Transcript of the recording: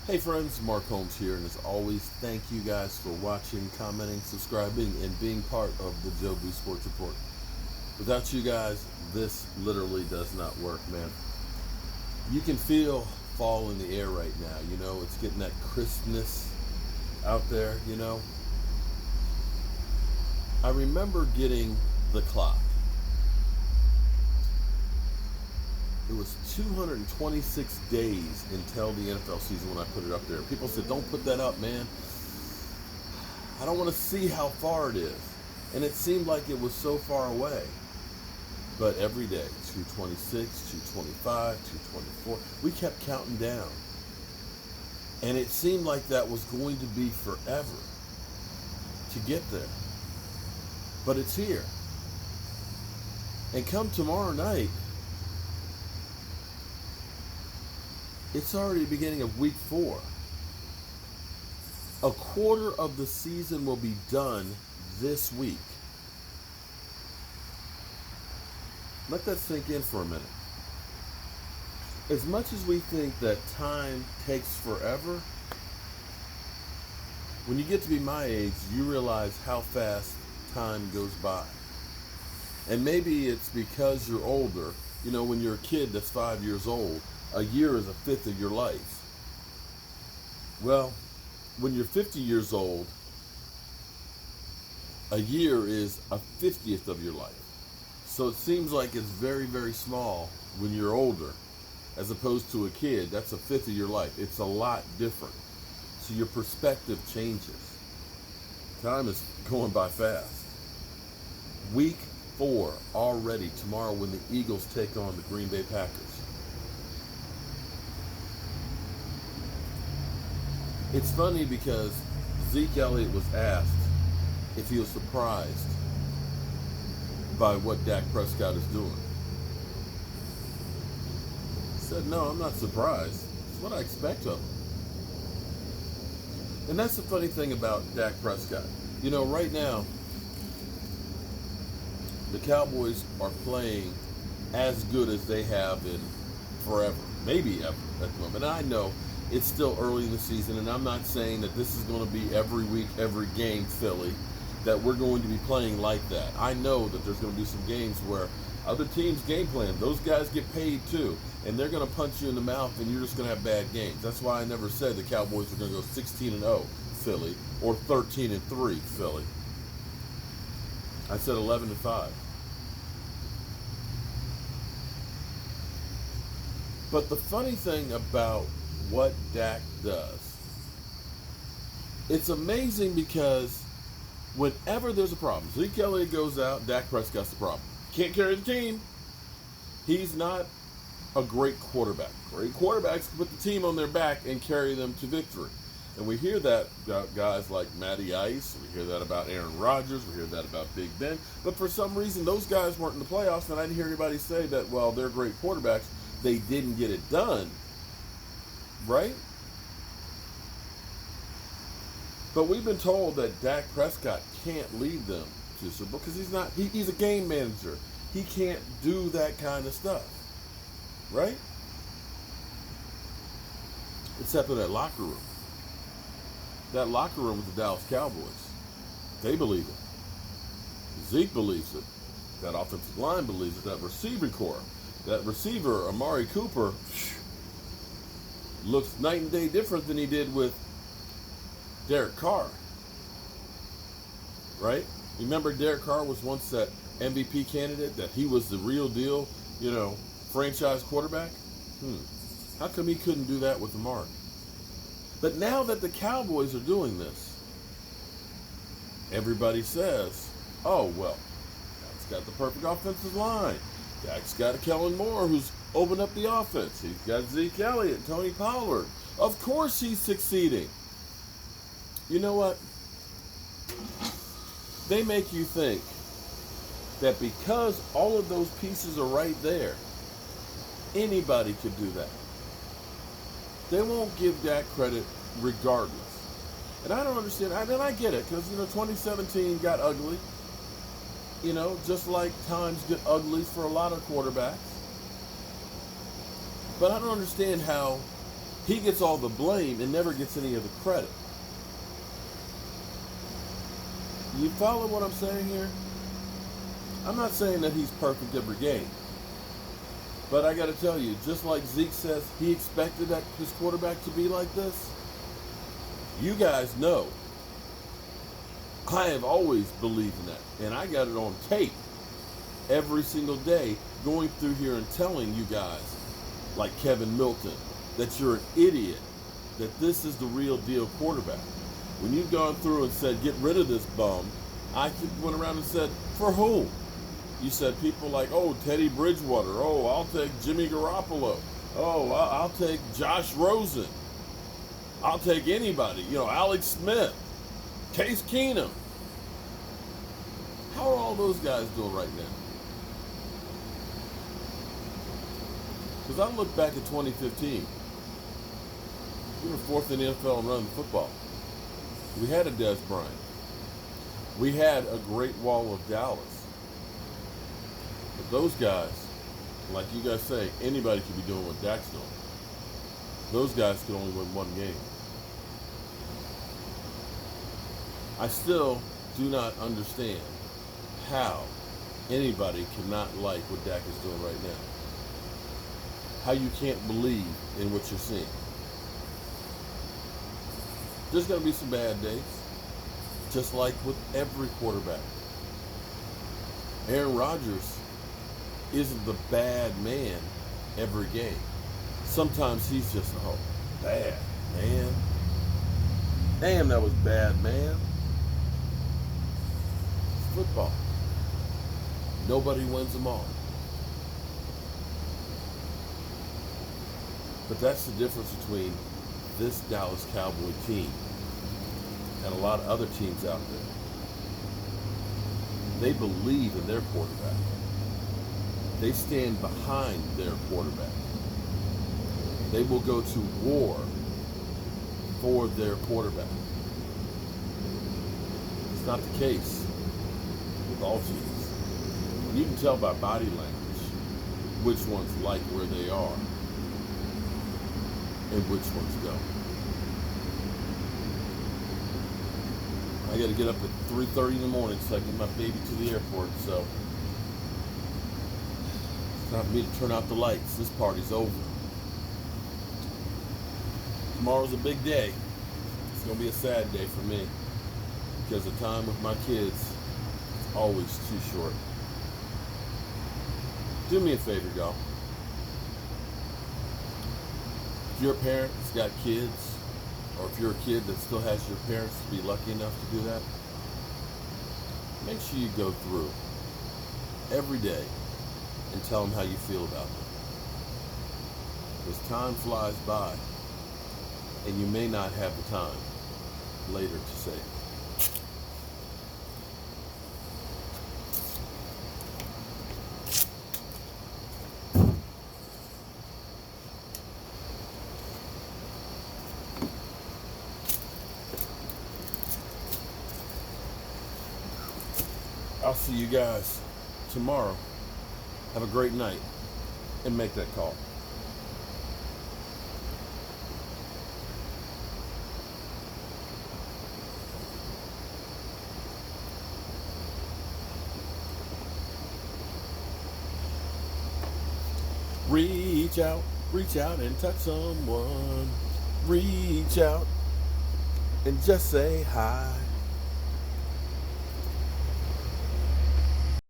Hey friends, Mark Holmes here, and as always, thank you guys for watching, commenting, subscribing, and being part of the Joe B Sports Report. Without you guys, this literally does not work, man. You can feel fall in the air right now, it's getting that crispness out there. I remember getting the clock. It was 226 days until the NFL season when I put it up there. People said, don't put that up, man. I don't want to see how far it is. And it seemed like it was so far away. But every day, 226, 225, 224, we kept counting down. And it seemed like that was going to be forever to get there. But it's here. And come tomorrow night, it's already the beginning of week 4. A quarter of the season will be done this week. Let that sink in for a minute. As much as we think that time takes forever, when you get to be my age, you realize how fast time goes by. And maybe it's because you're older. When you're a kid that's 5 years old, a year is a fifth of your life. Well, when you're 50 years old, a year is a 50th of your life. So it seems like it's very, very small when you're older, as opposed to a kid. That's a fifth of your life. It's a lot different. So your perspective changes. Time is going by fast. Week 4 already tomorrow when the Eagles take on the Green Bay Packers. It's funny because Zeke Elliott was asked if he was surprised by what Dak Prescott is doing. He said, no, I'm not surprised. It's what I expect of him. And that's the funny thing about Dak Prescott. Right now, the Cowboys are playing as good as they have in forever. Maybe ever at the moment. And I know it's still early in the season, and I'm not saying that this is going to be every week, every game, Philly, that we're going to be playing like that. I know that there's going to be some games where other teams' game plan, those guys get paid too, and they're going to punch you in the mouth, and you're just going to have bad games. That's why I never said the Cowboys were going to go 16-0, Philly, or 13-3, Philly. I said 11-5. But the funny thing about what Dak does, it's amazing because whenever there's a problem, Zeke Elliott goes out, Dak Prescott's the problem. Can't carry the team. He's not a great quarterback. Great quarterbacks put the team on their back and carry them to victory. And we hear that about guys like Matty Ice. We hear that about Aaron Rodgers. We hear that about Big Ben. But for some reason, those guys weren't in the playoffs, and I didn't hear anybody say that, well, they're great quarterbacks. They didn't get it done. Right? But we've been told that Dak Prescott can't lead them to Super Bowl because he's a game manager. He can't do that kind of stuff. Right? Except in that locker room. That locker room with the Dallas Cowboys. They believe it. Zeke believes it. That offensive line believes it. That receiving core. That receiver, Amari Cooper, looks night and day different than he did with Derek Carr. Right? Remember Derek Carr was once that MVP candidate, that he was the real deal, franchise quarterback? How come he couldn't do that with Amari? But now that the Cowboys are doing this, everybody says, oh, well, Dak's got the perfect offensive line. Dak's got a Kellen Moore who's opened up the offense. He's got Zeke Elliott, Tony Pollard. Of course he's succeeding. You know what? They make you think that because all of those pieces are right there, anybody could do that. They won't give Dak credit regardless. And I don't understand. I get it, because 2017 got ugly. Just like times get ugly for a lot of quarterbacks. But I don't understand how he gets all the blame and never gets any of the credit. You follow what I'm saying here? I'm not saying that he's perfect every game. But I got to tell you, just like Zeke says he expected that his quarterback to be like this, you guys know I have always believed in that. And I got it on tape every single day going through here and telling you guys, like Kevin Milton, that you're an idiot, that this is the real deal quarterback. When you've gone through and said, get rid of this bum, I went around and said, for who? You said people like, oh, Teddy Bridgewater. Oh, I'll take Jimmy Garoppolo. Oh, I'll take Josh Rosen. I'll take anybody. You know, Alex Smith, Case Keenum. How are all those guys doing right now? Because I look back at 2015. We were fourth in the NFL in running the football. We had a Des Bryant. We had a Great Wall of Dallas. But those guys, like you guys say, anybody could be doing what Daks doing. Those guys could only win one game. I still do not understand how anybody cannot like what Dak is doing right now. How you can't believe in what you're seeing. There's going to be some bad days, just like with every quarterback. Aaron Rodgers isn't the bad man every game. Sometimes he's just, oh, bad, man. Damn, that was bad, man. It's football. Nobody wins them all. But that's the difference between this Dallas Cowboy team and a lot of other teams out there. They believe in their quarterback. They stand behind their quarterback. They will go to war for their quarterback. It's not the case with all teams. You can tell by body language which ones like where they are and which ones don't. I got to get up at 3:30 in the morning so I can get my baby to the airport. So it's time for me to turn out the lights. This party's over. Tomorrow's a big day. It's going to be a sad day for me because the time with my kids is always too short. Do me a favor, y'all. If you're a parent that's got kids, or if you're a kid that still has your parents to be lucky enough to do that, make sure you go through every day and tell them how you feel about them. Because time flies by, and you may not have the time later to say it. I'll see you guys tomorrow. Have a great night and make that call. Reach out and touch someone. Reach out and just say hi.